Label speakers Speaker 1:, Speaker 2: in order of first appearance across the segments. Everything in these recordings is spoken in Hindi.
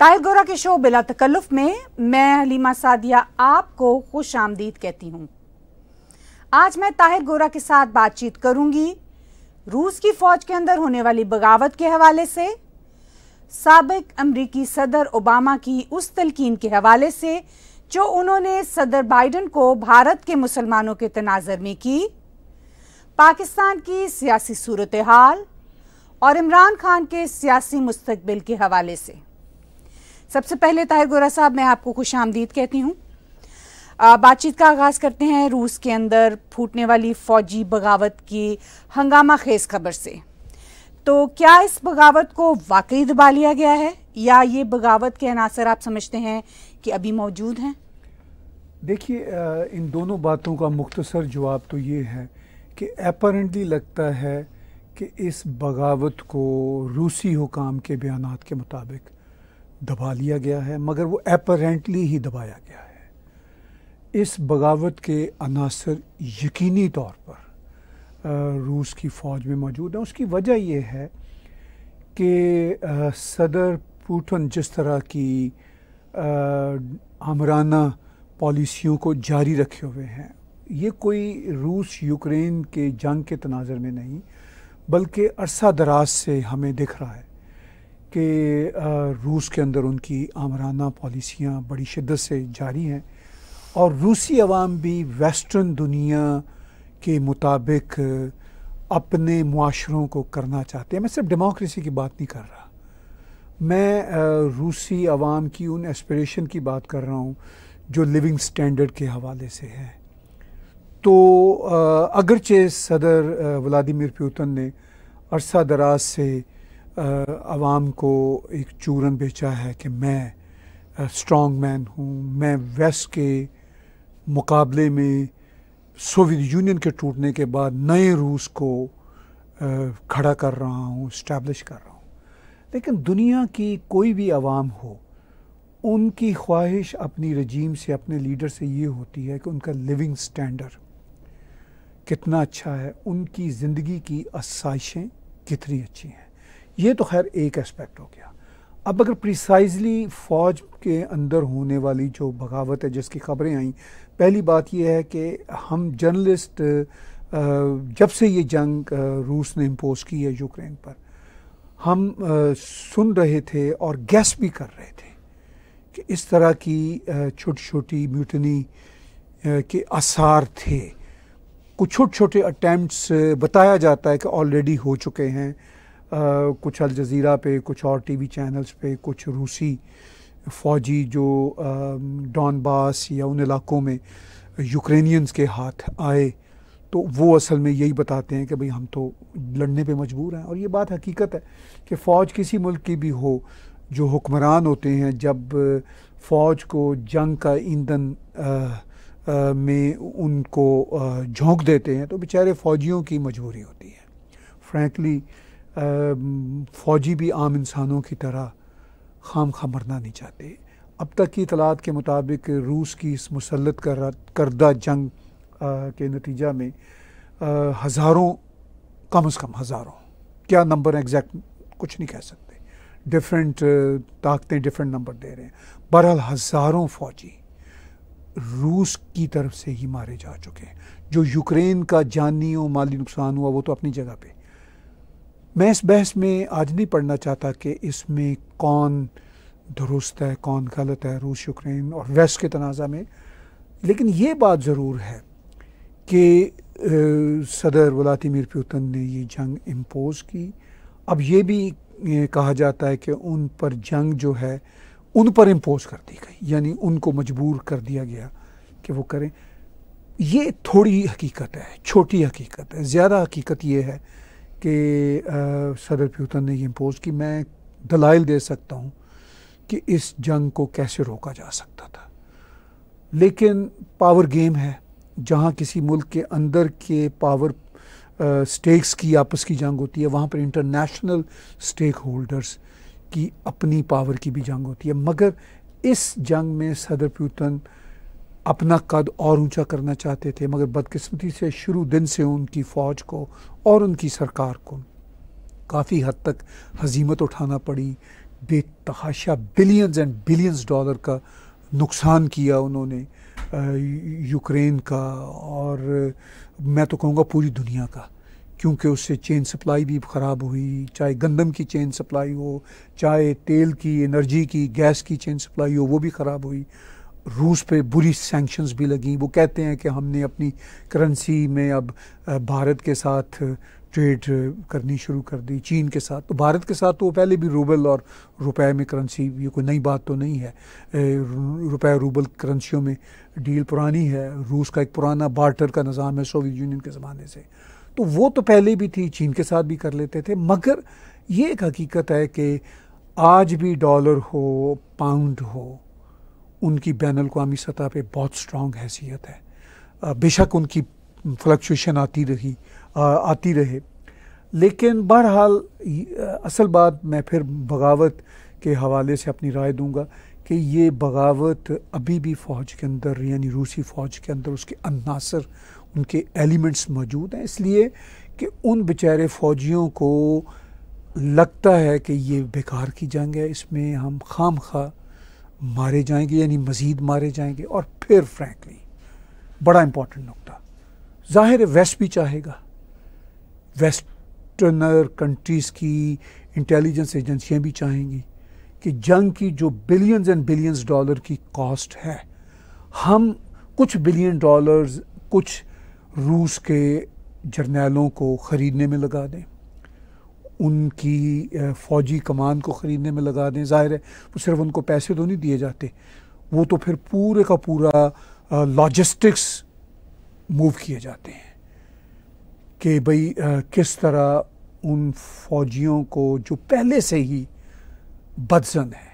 Speaker 1: ताहिर गोरा के शो बिला तकल्लुफ में मैं हलीमा सादिया आपको खुश आमदीद कहती हूँ। आज मैं ताहिर गोरा के साथ बातचीत करूंगी रूस की फौज के अंदर होने वाली बगावत के हवाले से, साबिक अमरीकी सदर ओबामा की उस तलकीन के हवाले से जो उन्होंने सदर बाइडन को भारत के मुसलमानों के तनाज़र में की, पाकिस्तान की सियासी सूरत हाल और इमरान खान के सियासी मुस्तकबिल के हवाले से। सबसे पहले ताहिर गोरा साहब, मैं आपको खुश आमदीद कहती हूँ। बातचीत का आगाज़ करते हैं रूस के अंदर फूटने वाली फौजी बगावत की हंगामा खेज खबर से। तो क्या इस बगावत को वाकई दबा लिया गया है या ये बगावत के अनासर आप समझते हैं कि अभी मौजूद हैं?
Speaker 2: देखिए, इन दोनों बातों का मुख्तसर जवाब तो ये है कि अपरेंटली लगता है कि इस बगावत को रूसी हुकाम के बयानात के मुताबिक दबा लिया गया है, मगर वो अपरेंटली ही दबाया गया है। इस बगावत के अनासर यकीनी तौर पर रूस की फ़ौज में मौजूद है। उसकी वजह यह है कि सदर पुतिन जिस तरह की आमराना पॉलिसियों को जारी रखे हुए हैं, ये कोई रूस यूक्रेन के जंग के तनाज़र में नहीं बल्कि अरसा दराज से हमें दिख रहा है कि रूस के अंदर उनकी आमराना पॉलिसियाँ बड़ी शिद्दत से जारी हैं और रूसी अवाम भी वेस्टर्न दुनिया के मुताबिक अपने मुआशरों को करना चाहते हैं। मैं सिर्फ डेमोक्रेसी की बात नहीं कर रहा, मैं रूसी अवाम की उन एस्पिरेशन की बात कर रहा हूँ जो लिविंग स्टैंडर्ड के हवाले से है। तो अगरचे सदर व्लादिमीर पुतिन ने अरसा दराज से अवाम को एक चूरन बेचा है कि मैं स्ट्रॉन्ग मैन हूँ, मैं वेस्ट के मुकाबले में सोवियत यूनियन के टूटने के बाद नए रूस को खड़ा कर रहा हूँ, इस्टेब्लिश कर रहा हूँ। लेकिन दुनिया की कोई भी अवाम हो, उनकी ख्वाहिश अपनी रजीम से, अपने लीडर से ये होती है कि उनका लिविंग स्टैंडर्ड कितना अच्छा है, उनकी ज़िंदगी की आसाइशें कितनी अच्छी हैं। ये तो खैर एक एस्पेक्ट हो गया। अब अगर प्रिसाइजली फ़ौज के अंदर होने वाली जो बगावत है जिसकी खबरें आई, पहली बात यह है कि हम जर्नलिस्ट जब से ये जंग रूस ने इम्पोज की है यूक्रेन पर, हम सुन रहे थे और गैस भी कर रहे थे कि इस तरह की छोटी छोटी म्यूटनी के आसार थे। कुछ छोटे छोटे अटैम्प्ट्स बताया जाता है कि ऑलरेडी हो चुके हैं, कुछ अल जज़ीरा पे, कुछ और टीवी चैनल्स पे, कुछ रूसी फ़ौजी जो डॉनबास या उन इलाकों में यूक्रेनियंस के हाथ आए, तो वो असल में यही बताते हैं कि भाई हम तो लड़ने पे मजबूर हैं। और ये बात हकीकत है कि फ़ौज किसी मुल्क की भी हो, जो हुक्मरान होते हैं, जब फ़ौज को जंग का ईंधन में उनको झोंक देते हैं तो बेचारे फ़ौजियों की मजबूरी होती है। फ्रैंकली फ़ौजी भी आम इंसानों की तरह खामखा मरना नहीं चाहते। अब तक की इतलात के मुताबिक रूस की इस मुसल्लत करदा जंग के नतीजा में हज़ारों, कम से कम हज़ारों, क्या नंबर एग्जैक्ट कुछ नहीं कह सकते, डिफरेंट ताकतें डिफरेंट नंबर दे रहे हैं, बहरहाल हज़ारों फ़ौजी रूस की तरफ से ही मारे जा चुके हैं। जो यूक्रेन का जानी और माली नुकसान हुआ वो तो अपनी जगह पे। मैं इस बहस में आज नहीं पढ़ना चाहता कि इसमें कौन दुरुस्त है कौन गलत है, रूस, यूक्रेन और वेस्ट के तनाज़ा में। लेकिन ये बात ज़रूर है कि सदर व्लादिमीर पुतिन ने ये जंग इम्पोज की। अब ये भी कहा जाता है कि उन पर जंग जो है उन पर इम्पोज कर दी गई, यानी उनको मजबूर कर दिया गया कि वो करें। ये थोड़ी हकीकत है, छोटी हकीकत है। ज़्यादा हकीकत ये है कि सदर पुतिन ने ये इम्पोज की। मैं दलाइल दे सकता हूँ कि इस जंग को कैसे रोका जा सकता था, लेकिन पावर गेम है। जहाँ किसी मुल्क के अंदर के पावर स्टेक्स की आपस की जंग होती है, वहाँ पर इंटरनेशनल स्टेक होल्डर्स की अपनी पावर की भी जंग होती है। मगर इस जंग में सदर पुतिन अपना कद और ऊंचा करना चाहते थे, मगर बदकिस्मती से शुरू दिन से उनकी फ़ौज को और उनकी सरकार को काफ़ी हद तक हज़ीमत उठाना पड़ी, बेतहाशा बिलियंस एंड बिलियंस डॉलर का नुकसान किया उन्होंने यूक्रेन का, और मैं तो कहूँगा पूरी दुनिया का, क्योंकि उससे चेन सप्लाई भी ख़राब हुई, चाहे गंदम की चेन सप्लाई हो, चाहे तेल की, एनर्जी की, गैस की चेन सप्लाई हो, वो भी ख़राब हुई। रूस पे बुरी सैंक्शंस भी लगी। वो कहते हैं कि हमने अपनी करेंसी में अब भारत के साथ ट्रेड करनी शुरू कर दी, चीन के साथ। तो भारत के साथ तो पहले भी रूबल और रुपए में करेंसी, ये कोई नई बात तो नहीं है। रुपए रूबल करेंसियों में डील पुरानी है। रूस का एक पुराना बार्टर का निज़ाम है सोवियत यूनियन के ज़माने से, तो वो तो पहले भी थी, चीन के साथ भी कर लेते थे। मगर ये एक हकीकत है कि आज भी डॉलर हो, पाउंड हो, उनकी बैनुल अक़वामी सतह पे बहुत स्ट्रॉन्ग हैसियत है। बेशक उनकी फ्लक्चुएशन आती रहे, लेकिन बहरहाल असल बात मैं फिर बगावत के हवाले से अपनी राय दूंगा कि ये बगावत अभी भी फ़ौज के अंदर, यानी रूसी फ़ौज के अंदर उसके अन्नासर, उनके एलिमेंट्स मौजूद हैं, इसलिए कि उन बेचारे फ़ौजियों को लगता है कि ये बेकार की जंग है, इसमें हम खामखा मारे जाएंगे, यानी मज़ीद मारे जाएंगे। और फिर फ्रैंकली बड़ा इम्पॉर्टेंट नुकता, ज़ाहिर है वेस्ट भी चाहेगा, वेस्टर्नर कंट्रीज़ की इंटेलिजेंस एजेंसियाँ भी चाहेंगी कि जंग की जो बिलियंस एंड बिलियंस डॉलर की कॉस्ट है, हम कुछ बिलियन डॉलर्स कुछ रूस के जर्नैलों को ख़रीदने में लगा दें, उनकी फ़ौजी कमान को ख़रीदने में लगा दें। ज़ाहिर है वो सिर्फ उनको पैसे तो नहीं दिए जाते, वो तो फिर पूरे का पूरा लॉजिस्टिक्स मूव किए जाते हैं कि भाई किस तरह उन फ़ौजियों को जो पहले से ही बदज़न है,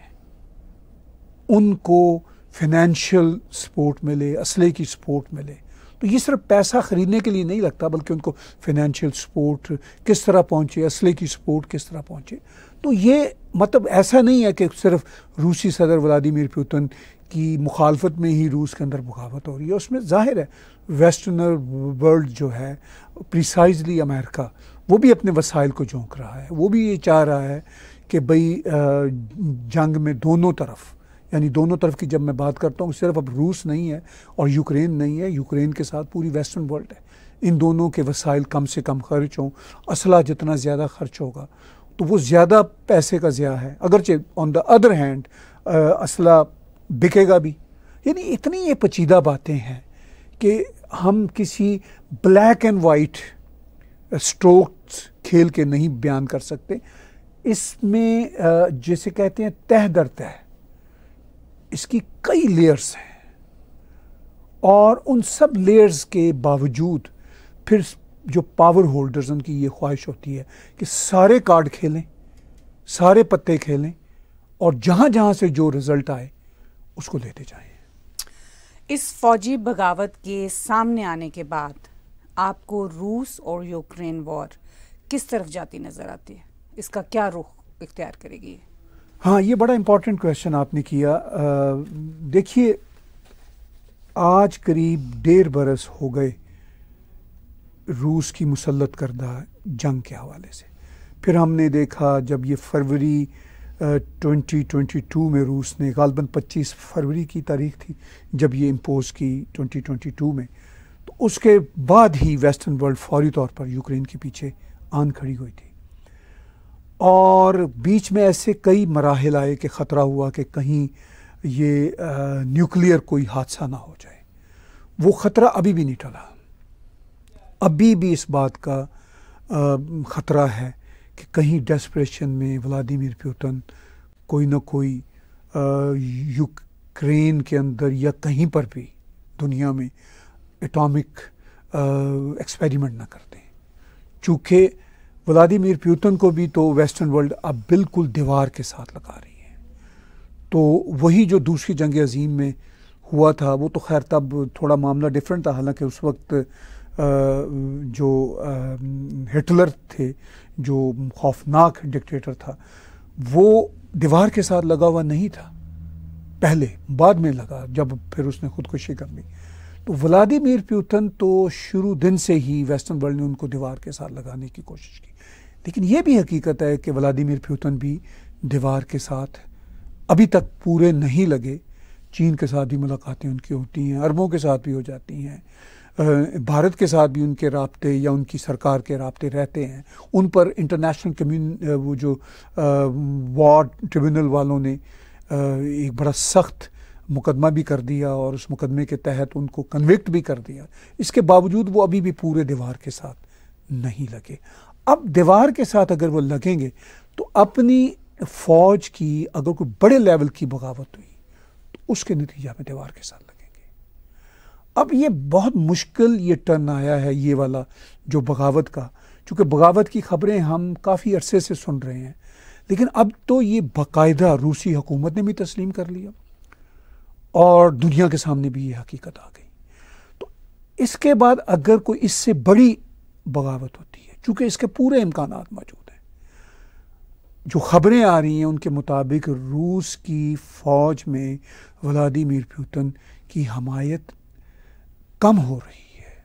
Speaker 2: उनको फिनेंशियल सपोर्ट मिले, असले की सपोर्ट मिले। तो ये सिर्फ पैसा ख़रीदने के लिए नहीं लगता, बल्कि उनको फिनेंशियल सपोर्ट किस तरह पहुँचे, असले की सपोर्ट किस तरह पहुँचे। तो ये मतलब ऐसा नहीं है कि सिर्फ रूसी सदर व्लादिमीर पुतिन की मुखालफत में ही रूस के अंदर बगावत हो रही है। उसमें ज़ाहिर है वेस्टर्नर वर्ल्ड जो है, प्रिसाइजली अमेरिका, वो भी अपने वसाइल को झोंक रहा है। वो भी ये चाह रहा है कि भाई जंग में दोनों तरफ, यानी दोनों तरफ की जब मैं बात करता हूँ, सिर्फ अब रूस नहीं है और यूक्रेन नहीं है, यूक्रेन के साथ पूरी वेस्टर्न वर्ल्ड है। इन दोनों के वसाइल कम से कम खर्च हों, असला जितना ज़्यादा खर्च होगा तो वो ज़्यादा पैसे का ज़िया है। अगरचे ऑन द अदर हैंड असला बिकेगा भी। यानी इतनी ये पेचीदा बातें हैं कि हम किसी ब्लैक एंड वाइट स्ट्रोक्स खेल के नहीं बयान कर सकते। इसमें जैसे कहते हैं तह दर तह, इसकी कई लेयर्स हैं, और उन सब लेयर्स के बावजूद फिर जो पावर होल्डर्स, उनकी ये ख्वाहिश होती है कि सारे कार्ड खेलें, सारे पत्ते खेलें, और जहाँ जहाँ से जो रिजल्ट आए उसको लेते जाएं।
Speaker 1: इस फौजी बगावत के सामने आने के बाद आपको रूस और यूक्रेन वॉर किस तरफ जाती नज़र आती है? इसका क्या रुख इख्तियार करेगी?
Speaker 2: हाँ, ये बड़ा इम्पोर्टेंट क्वेश्चन आपने किया। देखिए, आज करीब 1.5 बरस हो गए रूस की मुसल्लत करदा जंग के हवाले से। फिर हमने देखा जब ये फरवरी 2022 में रूस ने, गालबन 25 फरवरी की तारीख थी जब ये इम्पोज की 2022 में, तो उसके बाद ही वेस्टर्न वर्ल्ड फौरी तौर पर यूक्रेन के पीछे आन खड़ी हुई थी। और बीच में ऐसे कई मराहिल आए कि ख़तरा हुआ कि कहीं ये न्यूक्लियर कोई हादसा ना हो जाए। वो ख़तरा अभी भी नहीं टला। अभी भी इस बात का ख़तरा है कि कहीं डेस्परेशन में व्लादिमीर पुतिन कोई ना कोई यूक्रेन के अंदर या कहीं पर भी दुनिया में एटॉमिक एक्सपेरिमेंट ना करते हैं। चूँकि व्लादिमीर पुतिन को भी तो वेस्टर्न वर्ल्ड अब बिल्कुल दीवार के साथ लगा रही है। तो वही जो दूसरी जंग अज़ीम में हुआ था, वो तो खैर तब थोड़ा मामला डिफरेंट था। हालांकि उस वक्त जो हिटलर थे, जो खौफनाक डिक्टेटर था, वो दीवार के साथ लगा हुआ नहीं था पहले, बाद में लगा जब फिर उसने खुदकुशी कर ली। तो व्लादिमीर पुतिन तो शुरू दिन से ही वेस्टर्न वर्ल्ड ने उनको दीवार के साथ लगाने की कोशिश की। लेकिन ये भी हकीकत है कि व्लादिमीर पुतिन भी दीवार के साथ अभी तक पूरे नहीं लगे। चीन के साथ भी मुलाकातें उनकी होती हैं, अरबों के साथ भी हो जाती हैं, भारत के साथ भी उनके राब्ते या उनकी सरकार के राब्ते रहते हैं। उन पर इंटरनेशनल वो जो वॉर ट्रिब्यूनल वालों ने एक बड़ा सख्त मुकदमा भी कर दिया और उस मुकदमे के तहत उनको कन्विक्ट भी कर दिया। इसके बावजूद वो अभी भी पूरे दीवार के साथ नहीं लगे। अब दीवार के साथ अगर वो लगेंगे तो अपनी फौज की अगर कोई बड़े लेवल की बगावत हुई तो उसके नतीजा में दीवार के साथ लगेंगे। अब ये बहुत मुश्किल ये टर्न आया है ये वाला जो बगावत का, चूँकि बगावत की खबरें हम काफ़ी अरसे से सुन रहे हैं, लेकिन अब तो ये बाकायदा रूसी हुकूमत ने भी तस्लीम कर लिया और दुनिया के सामने भी ये हकीकत आ गई। तो इसके बाद अगर कोई इससे बड़ी बगावत होती है, चूँकि इसके पूरे इम्कानात मौजूद हैं, जो खबरें आ रही हैं उनके मुताबिक रूस की फ़ौज में व्लादिमीर पुतिन की हमायत कम हो रही है,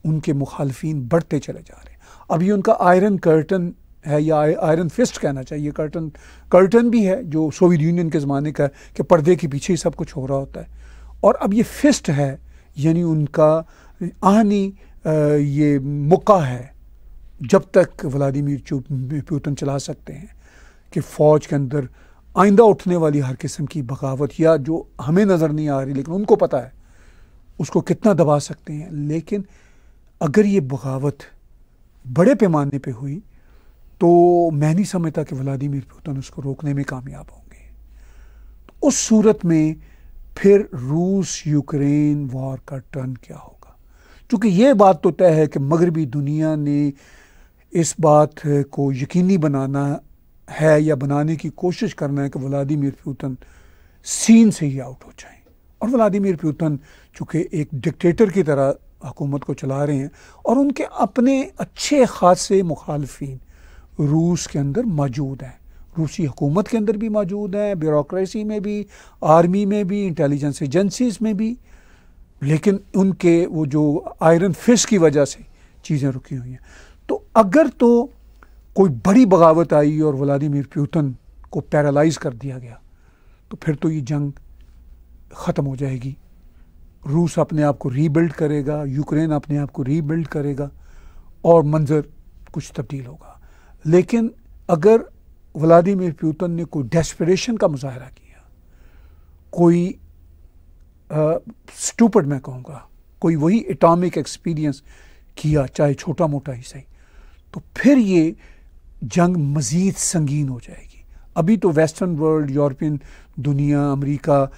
Speaker 2: उनके मुखालफीन बढ़ते चले जा रहे हैं। अब ये उनका आयरन कर्टन है या आयरन फिस्ट कहना चाहिए, कर्टन भी है जो सोवियत यूनियन के ज़माने का कि पर्दे के पीछे ही सब कुछ हो रहा होता है, और अब ये फिस्ट है यानी उनका आहनी ये मौका है जब तक व्लादिमीर पुतिन चला सकते हैं कि फ़ौज के अंदर आइंदा उठने वाली हर किस्म की बगावत या जो हमें नज़र नहीं आ रही लेकिन उनको पता है उसको कितना दबा सकते हैं। लेकिन अगर ये बगावत बड़े पैमाने पे हुई तो मैं नहीं समझता कि व्लादिमीर पुतिन उसको रोकने में कामयाब होंगे। तो उस सूरत में फिर रूस यूक्रेन वॉर का टर्न क्या होगा, क्योंकि ये बात तो तय है कि मगरबी दुनिया ने इस बात को यकीनी बनाना है या बनाने की कोशिश करना है कि व्लादिमीर पुतिन सीन से ही आउट हो जाएं। और व्लादिमीर पुतिन चूँकि एक डिक्टेटर की तरह हुकूमत को चला रहे हैं और उनके अपने अच्छे खासे मुखालफीन रूस के अंदर मौजूद हैं, रूसी हुकूमत के अंदर भी मौजूद हैं, ब्यूरोक्रेसी में भी, आर्मी में भी, इंटेलिजेंस एजेंसीज में भी, लेकिन उनके वो जो आयरन फिस्ट की वजह से चीज़ें रुकी हुई हैं। तो अगर तो कोई बड़ी बगावत आई और व्लादिमीर पुतिन को पैरालाइज कर दिया गया तो फिर तो ये जंग ख़त्म हो जाएगी। रूस अपने आप को रीबिल्ड करेगा, यूक्रेन अपने आप को रीबिल्ड करेगा और मंजर कुछ तब्दील होगा। लेकिन अगर व्लादिमीर पुतिन ने कोई डेस्परेशन का मुजाहरा किया, कोई स्टूपिड मैं कहूँगा, कोई वही एटॉमिक एक्सपीरियंस किया चाहे छोटा मोटा ही सही, तो फिर ये जंग मज़ीद संगीन हो जाएगी। अभी तो वेस्टर्न वर्ल्ड, यूरोपियन दुनिया, अमेरिका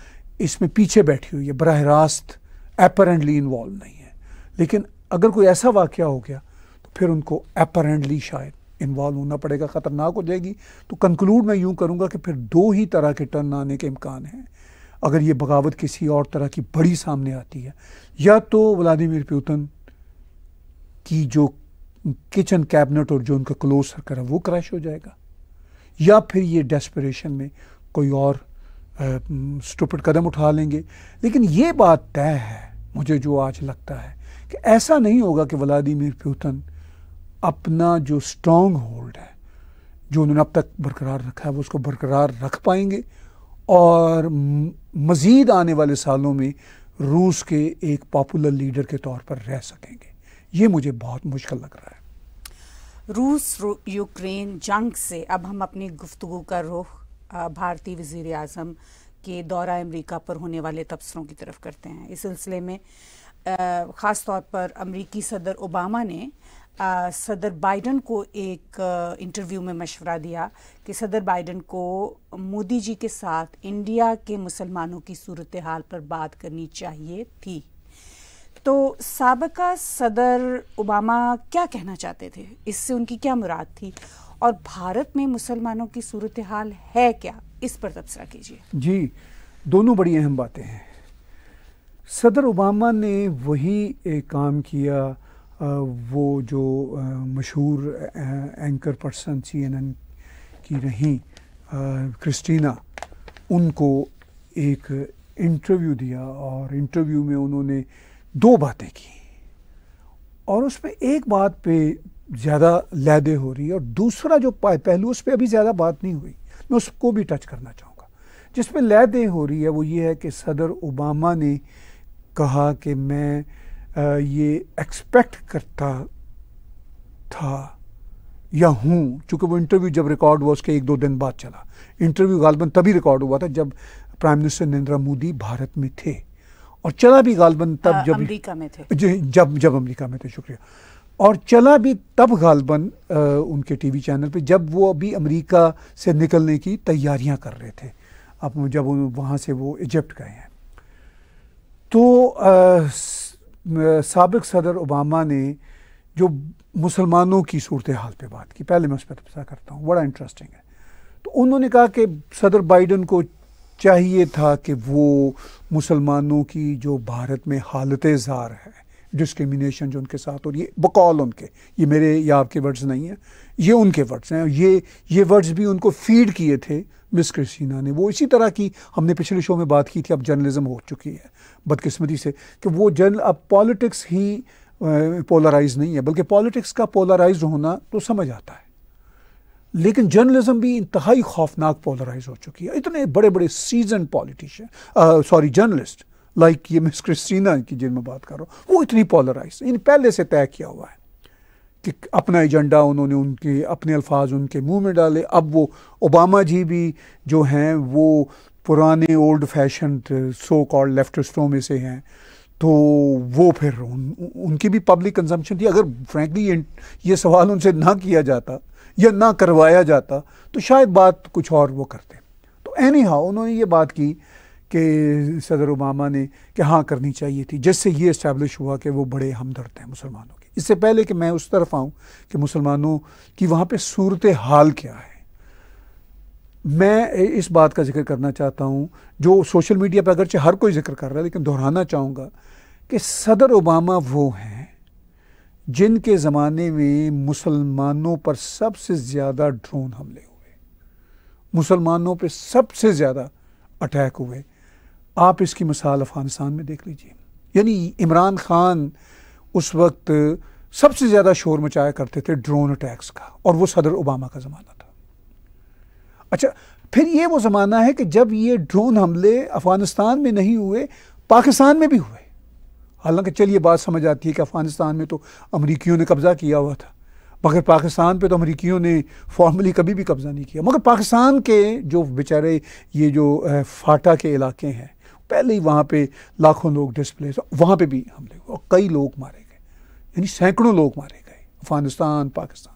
Speaker 2: इसमें पीछे बैठी हुई है, बराह रास्त एपरेंटली इन्वॉल्व नहीं है। लेकिन अगर कोई ऐसा वाक़या हो गया तो फिर उनको एपरेंटली शायद इन्वॉल्व होना पड़ेगा, ख़तरनाक हो जाएगी। तो कंक्लूड मैं यूँ करूँगा कि फिर दो ही तरह के टर्न आने के इम्कान हैं अगर ये बगावत किसी और तरह की बड़ी सामने आती है। या तो व्लादिमीर पुतिन की जो किचन कैबिनेट और जो उनका क्लोज सर्कल है वो क्रैश हो जाएगा, या फिर ये डेस्परेशन में कोई और स्टूपिड कदम उठा लेंगे। लेकिन ये बात तय है मुझे जो आज लगता है कि ऐसा नहीं होगा कि व्लादिमीर पुतिन अपना जो स्ट्रॉन्ग होल्ड है जो उन्होंने अब तक बरकरार रखा है वो उसको बरकरार रख पाएंगे और मज़ीद आने वाले सालों में रूस के एक पॉपुलर लीडर के तौर पर रह सकेंगे। ये मुझे बहुत मुश्किल लग रहा है।
Speaker 1: रूस यूक्रेन जंग से अब हम अपनी गुफ्तगू का रुख भारतीय वज़ीर आज़म के दौरा अमेरिका पर होने वाले तबसरों की तरफ करते हैं। इस सिलसिले में ख़ास तौर पर अमेरिकी सदर ओबामा ने सदर बाइडन को एक इंटरव्यू में मशवरा दिया कि सदर बाइडन को मोदी जी के साथ इंडिया के मुसलमानों की सूरत हाल पर बात करनी चाहिए थी। तो साबिका सदर ओबामा क्या कहना चाहते थे, इससे उनकी क्या मुराद थी, और भारत में मुसलमानों की सूरत हाल है क्या, इस पर तबसरा कीजिए।
Speaker 2: जी, दोनों बड़ी अहम बातें हैं। सदर ओबामा ने वही एक काम किया, वो जो मशहूर एंकर पर्सन CNN की रहीं क्रिस्टीना, उनको एक इंटरव्यू दिया और इंटरव्यू में उन्होंने दो बातें की और उसमें एक बात पे ज़्यादा लैदे हो रही है और दूसरा जो पहलू उस पर अभी ज़्यादा बात नहीं हुई, मैं उसको भी टच करना चाहूँगा। जिस पे लहदे हो रही है वो ये है कि सदर ओबामा ने कहा कि मैं ये एक्सपेक्ट करता था या हूँ, चूँकि वो इंटरव्यू जब रिकॉर्ड हुआ उसके 1-2 दिन बाद चला। इंटरव्यू गालबन तभी रिकॉर्ड हुआ था जब प्राइम मिनिस्टर नरेंद्र मोदी भारत में थे, और चला भी गालबन तब जब
Speaker 1: अमेरिका में थे,
Speaker 2: जब अमेरिका में थे, शुक्रिया। और चला भी तब गालबन उनके टीवी चैनल पे जब वो अभी अमेरिका से निकलने की तैयारियां कर रहे थे, अब जब वहाँ से वो इजिप्ट गए हैं। तो साबिक सदर ओबामा ने जो मुसलमानों की सूरत हाल पे बात की, पहले मैं उस पर तबसरा करता हूँ, बड़ा इंटरेस्टिंग है। तो उन्होंने कहा कि सदर बाइडन को चाहिए था कि वो मुसलमानों की जो भारत में हालत ज़ार है, डिस्क्रिमिनेशन जो उनके साथ, और ये बकौल उनके, ये मेरे या आपके वर्ड्स नहीं हैं, ये उनके वर्ड्स हैं, ये वर्ड्स भी उनको फीड किए थे मिस क्रिस्टीना ने। वो इसी तरह की हमने पिछले शो में बात की थी, अब जर्नलिज्म हो चुकी है बदकिस्मती से कि वो अब पॉलिटिक्स ही पोलराइज नहीं है, बल्कि पॉलिटिक्स का पोलराइज होना तो समझ आता है, लेकिन जर्नलिज्म भी इंतहाई खौफनाक पोलराइज हो चुकी है। इतने बड़े बड़े सीजन पॉलिटिशियन जर्नलिस्ट लाइक ये मिस क्रिस्टीना की जिन मैं बात कर रहा हूँ, वो इतनी पोलराइज, इन पहले से तय किया हुआ है कि अपना एजेंडा उन्होंने उनके अपने अल्फाज उनके मुंह में डाले। अब वो ओबामा जी भी जो हैं वो पुराने ओल्ड फैशन सो कॉल्ड लेफ्टिस्टों में से हैं, तो वो फिर उनकी भी पब्लिक कंजम्पशन थी। अगर फ्रैंकली ये सवाल उनसे ना किया जाता या ना करवाया जाता तो शायद बात कुछ और वो करते। तो एनी हाउ उन्होंने ये बात की कि सदर ओबामा ने कि हाँ करनी चाहिए थी, जिससे ये इस्टेब्लिश हुआ कि वो बड़े हमदर्द हैं मुसलमानों की। इससे पहले कि मैं उस तरफ आऊँ कि मुसलमानों की वहाँ पे सूरत हाल क्या है, मैं इस बात का जिक्र करना चाहता हूँ जो सोशल मीडिया पर अगरचे हर कोई जिक्र कर रहा है, लेकिन दोहराना चाहूँगा कि सदर ओबामा वो हैं जिनके ज़माने में मुसलमानों पर सबसे ज़्यादा ड्रोन हमले हुए, मुसलमानों पर सबसे ज़्यादा अटैक हुए। आप इसकी मिसाल अफ़गानिस्तान में देख लीजिए, यानी इमरान खान उस वक्त सबसे ज़्यादा शोर मचाया करते थे ड्रोन अटैक्स का, और वो सदर ओबामा का ज़माना था। अच्छा, फिर ये वो ज़माना है कि जब ये ड्रोन हमले अफ़गानिस्तान में नहीं हुए, पाकिस्तान में भी हुए। हालांकि चलिए बात समझ आती है कि अफ़गानिस्तान में तो अमरीकियों ने कब्ज़ा किया हुआ था, मगर पाकिस्तान पे तो अमरीकियों ने फॉर्मली कभी भी कब्ज़ा नहीं किया। मगर पाकिस्तान के जो बेचारे ये जो फाटा के इलाके हैं, पहले ही वहाँ पे लाखों लोग डिस्प्लेस, वहाँ पे भी हमले हुए और कई लोग मारे गए, यानी सैकड़ों लोग मारे गए। अफ़गानिस्तान, पाकिस्तान,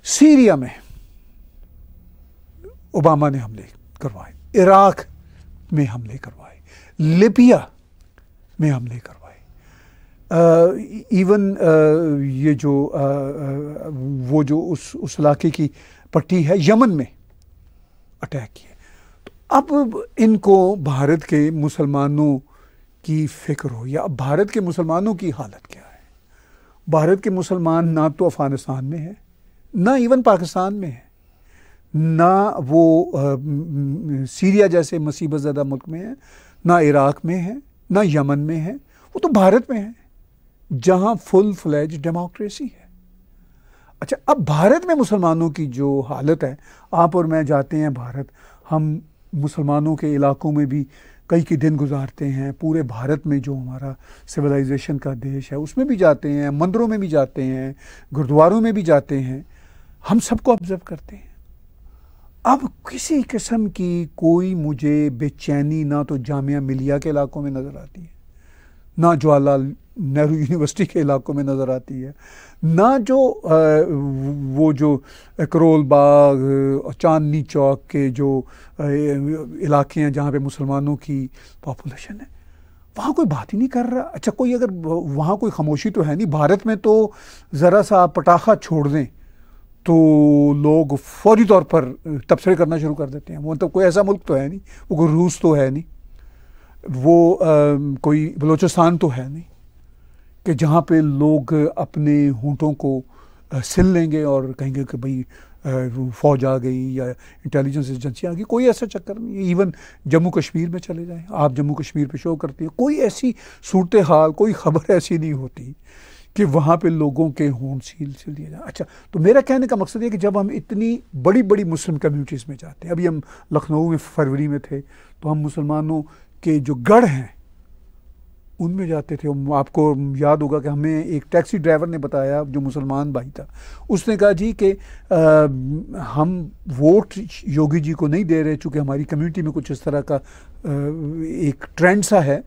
Speaker 2: सीरिया में ओबामा ने हमले करवाए, इराक में हमले करवाए, लिबिया में हमले करवाए, इवन ये जो वो जो उस इलाके की पट्टी है यमन में अटैक किए। तो अब इनको भारत के मुसलमानों की फिक्र हो, या भारत के मुसलमानों की हालत क्या है। भारत के मुसलमान ना तो अफ़गानिस्तान में है, ना इवन पाकिस्तान में है, ना वो सीरिया जैसे मुसीबत ज़दा मुल्क में है, ना इराक में है, ना यमन में है, वो तो भारत में है जहां फुल फ्लेज डेमोक्रेसी है। अच्छा, अब भारत में मुसलमानों की जो हालत है, आप और मैं जाते हैं भारत, हम मुसलमानों के इलाकों में भी कई दिन गुजारते हैं। पूरे भारत में जो हमारा सिविलाइजेशन का देश है उसमें भी जाते हैं, मंदिरों में भी जाते हैं, गुरुद्वारों में भी जाते हैं, हम सबको ऑब्जर्व करते हैं। अब किसी किस्म की कोई मुझे बेचैनी ना तो जामिया मिलिया के इलाकों में नज़र आती है, ना जवाहरलाल नेहरू यूनिवर्सिटी के इलाकों में नज़र आती है, ना जो वो जो करोल बाग, चांदनी चौक के जो इलाके हैं जहाँ पे मुसलमानों की पॉपुलेशन है, वहाँ कोई बात ही नहीं कर रहा। अच्छा, कोई अगर वहाँ कोई खामोशी तो है नहीं। भारत में तो ज़रा सा पटाखा छोड़ दें तो लोग फौरी तौर पर तबसरे करना शुरू कर देते हैं। वो मतलब कोई ऐसा मुल्क तो है नहीं, वो कोई रूस तो है नहीं, वो कोई बलूचिस्तान तो है नहीं कि जहाँ पे लोग अपने होंठों को सिल लेंगे और कहेंगे कि भाई फ़ौज आ गई या इंटेलिजेंस एजेंसी आ गई। कोई ऐसा चक्कर नहीं है। इवन जम्मू कश्मीर में चले जाएं, आप जम्मू कश्मीर पे शो करते हैं, कोई ऐसी सूरत हाल, कोई ख़बर ऐसी नहीं होती कि वहाँ पे लोगों के होंठ सील दिया जाए। अच्छा, तो मेरा कहने का मकसद ये कि जब हम इतनी बड़ी बड़ी मुस्लिम कम्युनिटीज़ में जाते हैं, अभी हम लखनऊ में फरवरी में थे, तो हम मुसलमानों के जो गढ़ हैं उनमें जाते थे। आपको याद होगा कि हमें एक टैक्सी ड्राइवर ने बताया, जो मुसलमान भाई था, उसने कहा जी कि हम वोट योगी जी को नहीं दे रहे चूँकि हमारी कम्युनिटी में कुछ इस तरह का एक ट्रेंड सा है,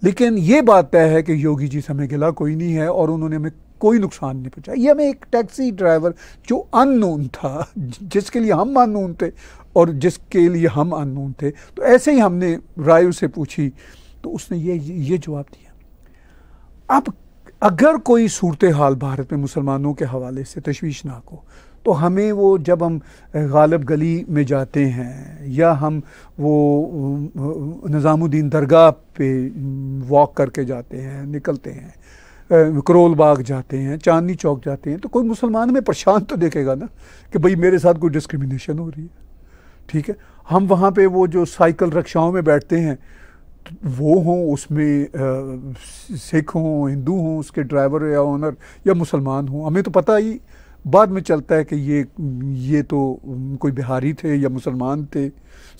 Speaker 2: लेकिन ये बात तय है कि योगी जी से हमें गिला कोई नहीं है और उन्होंने हमें कोई नुकसान नहीं पहुंचाया। ये हमें एक टैक्सी ड्राइवर जो अननोन था, जिसके लिए हम अननोन थे और जिसके लिए हम अननोन थे, तो ऐसे ही हमने राय उससे पूछी तो उसने ये जवाब दिया। अब अगर कोई सूरत हाल भारत में मुसलमानों के हवाले से तशवीशनाक हो तो हमें वो, जब हम गालिब गली में जाते हैं या हम वो निज़ामुद्दीन दरगाह पे वॉक करके जाते हैं, निकलते हैं, करोल बाग जाते हैं, चांदनी चौक जाते हैं, तो कोई मुसलमान हमें परेशान तो देखेगा ना कि भाई मेरे साथ कोई डिस्क्रिमिनेशन हो रही है। ठीक है, हम वहाँ पे वो जो साइकिल रिक्शाओं में बैठते हैं, वो हों उसमें सिख हों, हिंदू हों, उसके ड्राइवर या ओनर, या मुसलमान हों, हमें तो पता ही बाद में चलता है कि ये तो कोई बिहारी थे या मुसलमान थे।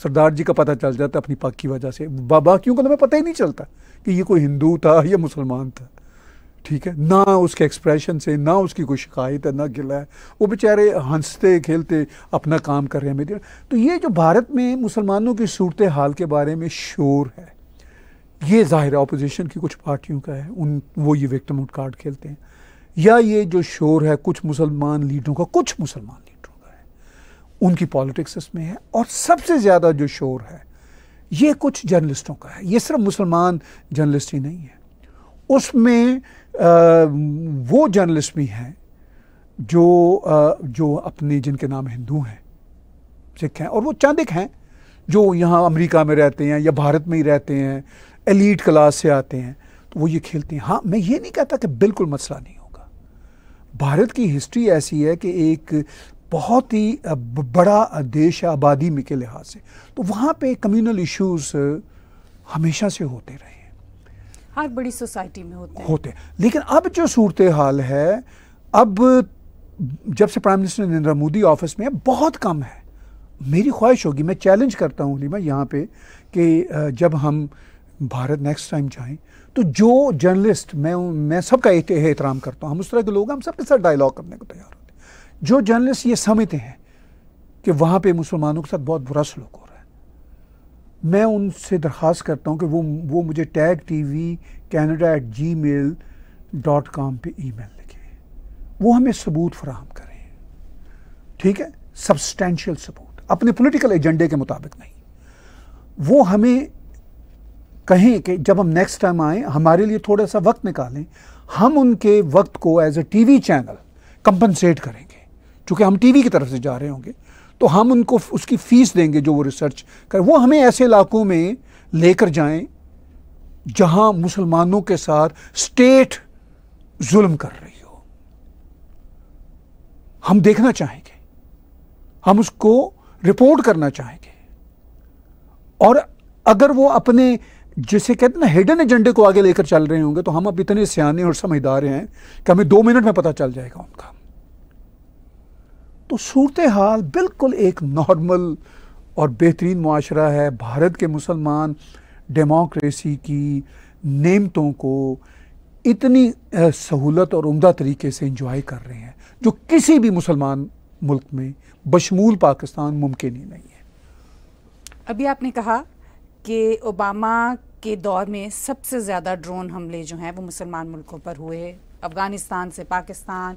Speaker 2: सरदार जी का पता चल जाता है अपनी पग की वजह से, बाकियों को तो हमें पता ही नहीं चलता कि ये कोई हिंदू था या मुसलमान था। ठीक है, ना उसके एक्सप्रेशन से, ना उसकी कोई शिकायत है, ना गिला है, वो बेचारे हंसते खेलते अपना काम कर रहे हैं मेरे। तो ये जो भारत में मुसलमानों की सूरत हाल के बारे में शोर है, ये ज़ाहिर है अपोजिशन की कुछ पार्टियों का है, वो ये विक्टिम कार्ड खेलते हैं, या ये जो शोर है कुछ मुसलमान लीडरों का है, उनकी पॉलिटिक्स इसमें है। और सबसे ज़्यादा जो शोर है ये कुछ जर्नलिस्टों का है। ये सिर्फ मुसलमान जर्नलिस्ट ही नहीं है, उसमें वो जर्नलिस्ट भी हैं जो अपने, जिनके नाम हिंदू हैं, सिख हैं, और वो चंद एक हैं जो यहाँ अमेरिका में रहते हैं या भारत में ही रहते हैं, एलीट क्लास से आते हैं, तो वो ये खेलते हैं। हाँ, मैं ये नहीं कहता कि बिल्कुल मसला नहीं होगा। भारत की हिस्ट्री ऐसी है कि एक बहुत ही बड़ा देश है आबादी में के लिहाज से, तो वहाँ पे कम्युनल इश्यूज हमेशा से होते रहे हैं,
Speaker 1: हर बड़ी सोसाइटी में होते हैं।
Speaker 2: लेकिन अब जो सूरत हाल है, अब जब से prime minister Narendra Modi office में है, बहुत कम है। मेरी ख्वाहिश होगी, मैं चैलेंज करता हूँ लीमा यहाँ पे, कि जब हम भारत नेक्स्ट टाइम जाएं तो जो जर्नलिस्ट, मैं सबका एहतराम करता हूँ, हम उस तरह के लोग, हम सबके साथ डायलॉग करने को तैयार होते हैं। जो जर्नलिस्ट ये समझते हैं कि वहाँ पे मुसलमानों के साथ बहुत बुरा सलूक हो रहा है, मैं उनसे दरख्वास्त करता हूँ कि वो मुझे tagtvcanada@gmail.com पे ईमेल लिखें, वो हमें सबूत फराहम करें। ठीक है, सब्सटैंशियल सबूत, अपने पॉलिटिकल एजेंडे के मुताबिक नहीं। वो हमें कहें कि जब हम नेक्स्ट टाइम आएँ, हमारे लिए थोड़ा सा वक्त निकालें, हम उनके वक्त को as a TV channel compensate करेंगे, चूँकि हम टीवी की तरफ से जा रहे होंगे, तो हम उनको उसकी फ़ीस देंगे जो वो रिसर्च कर, वो हमें ऐसे इलाकों में लेकर जाएं जहां मुसलमानों के साथ स्टेट जुल्म कर रही हो। हम देखना चाहेंगे, हम उसको रिपोर्ट करना चाहेंगे, और अगर वो अपने, जिसे कहते हैं ना, हिडन एजेंडे को आगे लेकर चल रहे होंगे, तो हम अब इतने सियाने और समझदार हैं कि हमें 2 मिनट में पता चल जाएगा उनका। तो सूरत हाल बिल्कुल एक नॉर्मल और बेहतरीन मुआशरा है। भारत के मुसलमान डेमोक्रेसी की नेमतों को इतनी सहूलत और उम्दा तरीके से इंजॉय कर रहे हैं जो किसी भी मुसलमान मुल्क में बशमूल पाकिस्तान मुमकिन ही नहीं है।
Speaker 1: अभी आपने कहा कि ओबामा के दौर में सबसे ज़्यादा ड्रोन हमले जो हैं वो मुसलमान मुल्कों पर हुए, अफ़गानिस्तान से पाकिस्तान,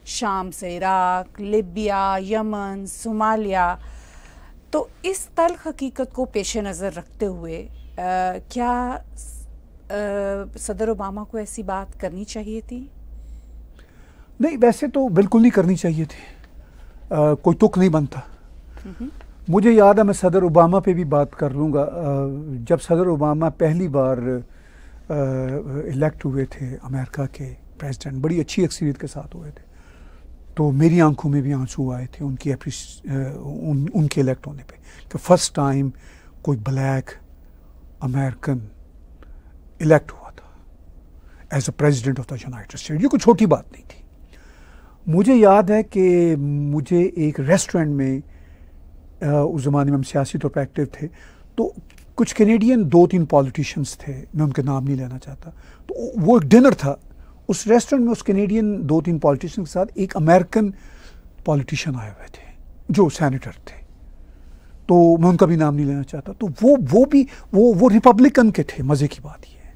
Speaker 1: शाम से इराक, लिबिया, यमन, सोमालिया। तो इस तल्ख हकीकत को पेश नज़र रखते हुए क्या सदर ओबामा को ऐसी बात करनी चाहिए थी?
Speaker 2: नहीं, वैसे तो बिल्कुल नहीं करनी चाहिए थी, कोई तुक नहीं बनता। मुझे याद है, मैं सदर ओबामा पे भी बात कर लूँगा, जब सदर ओबामा पहली बार इलेक्ट हुए थे अमेरिका के प्रेसिडेंट, बड़ी अच्छी अक्सरियत के साथ हुए थे, तो मेरी आंखों में भी आंसू आए थे उनके इलेक्ट होने पे, कि फर्स्ट टाइम कोई ब्लैक अमेरिकन इलेक्ट हुआ था। As a president of the United State. ये कोई छोटी बात नहीं थी। मुझे याद है कि मुझे एक रेस्टोरेंट में उस ज़माने में हम सियासी तौर पर एक्टिव थे, तो कुछ कैनेडियन 2-3 पॉलिटिशियंस थे, मैं उनके नाम नहीं लेना चाहता, तो वो एक डिनर था उस रेस्टोरेंट में। उस कैनेडियन 2-3 पॉलिटिशियन के साथ एक अमेरिकन पॉलिटिशियन आए हुए थे जो सेनेटर थे, तो मैं उनका भी नाम नहीं लेना चाहता। तो वो भी वो रिपब्लिकन के थे। मज़े की बात ये है,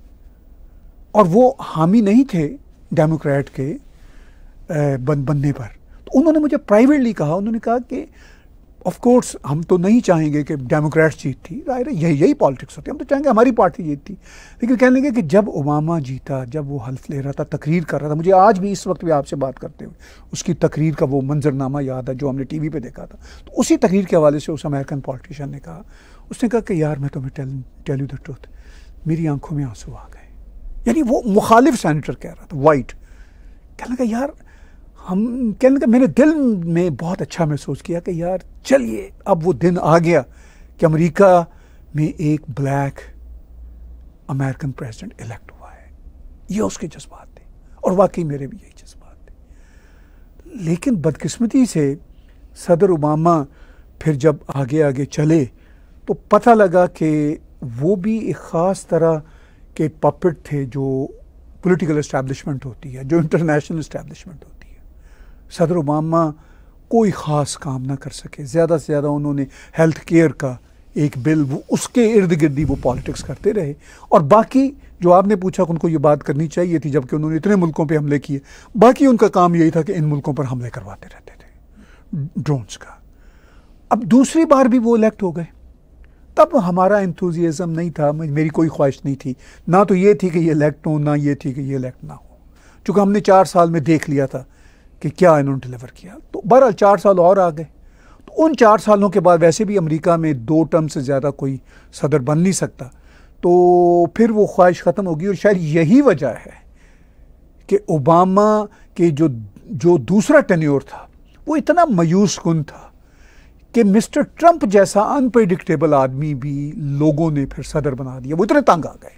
Speaker 2: और वो हामी नहीं थे डेमोक्रेट के बनने पर। तो उन्होंने मुझे प्राइवेटली कहा, उन्होंने कहा कि ऑफ कोर्स हम तो नहीं चाहेंगे कि डेमोक्रेट जीतती, यही पॉलिटिक्स होती है, हम तो चाहेंगे हमारी पार्टी जीतती। लेकिन कहने लगे कि जब ओबामा जीता, जब वो हल्फ ले रहा था, तकरीर कर रहा था, मुझे आज भी इस वक्त भी आपसे बात करते हुए उसकी तकरीर का वो मंजरनामा याद है जो हमने टीवी पे देखा था। तो उसी तकरीर के हवाले से उस अमेरिकन पॉलिटिशियन ने कहा, उसने कहा कि यार मैं तुम्हें टेल यू द ट्रूथ, मेरी आंखों में आंसू आ गए। यानी वो मुखालिफ सेनेटर कह रहा था, वाइट। कहने लगा यार कहने लगा मैंने दिल में बहुत अच्छा महसूस किया कि यार चलिए अब वो दिन आ गया कि अमेरिका में एक ब्लैक अमेरिकन प्रेसिडेंट इलेक्ट हुआ है। ये उसके जज्बात थे, और वाकई मेरे भी यही जज्बात थे। लेकिन बदकिस्मती से सदर ओबामा फिर जब आगे आगे चले तो पता लगा कि वो भी एक ख़ास तरह के पपेट थे जो पॉलिटिकल एस्टैब्लिशमेंट होती है, जो इंटरनेशनल एस्टैब्लिशमेंट होती है। सदर ओबामा कोई ख़ास काम ना कर सके, ज़्यादा से ज़्यादा उन्होंने हेल्थ केयर का एक बिल, वो उसके इर्द गिर्द ही वो पॉलिटिक्स करते रहे। और बाकी जो आपने पूछा उनको ये बात करनी चाहिए थी, जबकि उन्होंने इतने मुल्कों पे हमले किए, बाकी उनका काम यही था कि इन मुल्कों पर हमले करवाते रहते थे ड्रोन्स का। अब दूसरी बार भी वो इलेक्ट हो गए, तब हमारा एंथुजियाज्म नहीं था, मेरी कोई ख्वाहिश नहीं थी, ना तो ये थी कि ये इलेक्ट हो, ना ये थी कि ये इलेक्ट ना हो, चूँकि हमने 4 साल में देख लिया था कि क्या इन्होंने डिलीवर किया। तो बहरहाल 4 साल और आ गए। तो उन 4 सालों के बाद वैसे भी अमेरिका में 2 टर्म से ज़्यादा कोई सदर बन नहीं सकता, तो फिर वो ख्वाहिश ख़त्म होगी। और शायद यही वजह है कि ओबामा के जो दूसरा टेन्योर था वो इतना मायूस कुन था कि मिस्टर ट्रंप जैसा अनप्रेडिक्टेबल आदमी भी लोगों ने फिर सदर बना दिया। वो इतने तंग आ गए,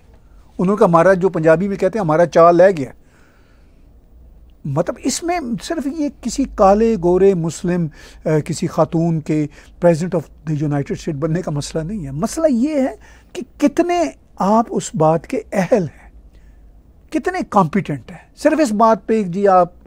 Speaker 2: उन्होंने कहा हमारा, जो पंजाबी में कहते हैं, हमारा चाल रह गया। मतलब इसमें सिर्फ ये किसी काले गोरे मुस्लिम किसी खातून के president of the United state बनने का मसला नहीं है। मसला ये है कि कितने आप उस बात के अहल हैं, कितने कॉम्पिटेंट हैं। सिर्फ इस बात पे जी आप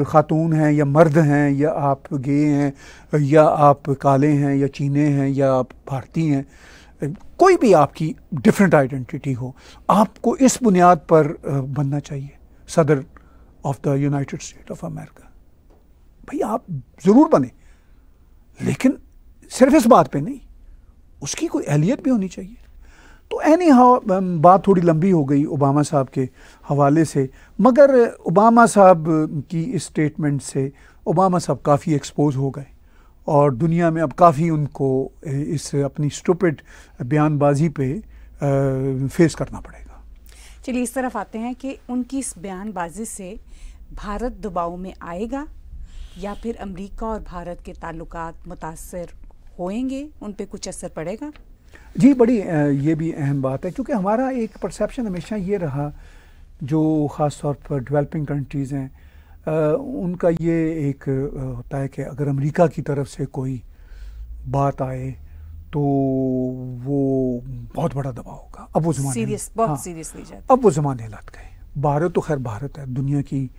Speaker 2: खातून हैं या मर्द हैं, या आप गे हैं, या आप काले हैं, या चीने हैं, या आप भारतीय हैं, कोई भी आपकी डिफरेंट आइडेंटिटी हो, आपको इस बुनियाद पर बनना चाहिए सदर of the United state of America. भाई आप ज़रूर बने, लेकिन सिर्फ इस बात पे नहीं, उसकी कोई अहलियत भी होनी चाहिए। तो एनी हाउ बात थोड़ी लंबी हो गई ओबामा साहब के हवाले से, मगर ओबामा साहब की इस स्टेटमेंट से ओबामा साहब काफ़ी एक्सपोज हो गए, और दुनिया में अब काफ़ी उनको इस अपनी स्टूपिड बयानबाजी पे फेस करना पड़ेगा।
Speaker 1: चलिए इस तरफ आते हैं कि उनकी इस बयानबाजी से भारत दबाव में आएगा, या फिर अमेरिका और भारत के ताल्लुकात मुतासर होएंगे, उन पे कुछ असर पड़ेगा?
Speaker 2: जी, बड़ी ये भी अहम बात है, क्योंकि हमारा एक परसेप्शन हमेशा ये रहा, जो ख़ास तौर पर डेवलपिंग कंट्रीज़ हैं, उनका ये एक होता है कि अगर अमेरिका की तरफ से कोई बात आए तो वो बहुत बड़ा दबाव होगा। अब वो ज़माने
Speaker 1: बहुत सीरियस ली जाती।
Speaker 2: अब वो ज़माने लग गए। भारत तो खैर भारत है, दुनिया की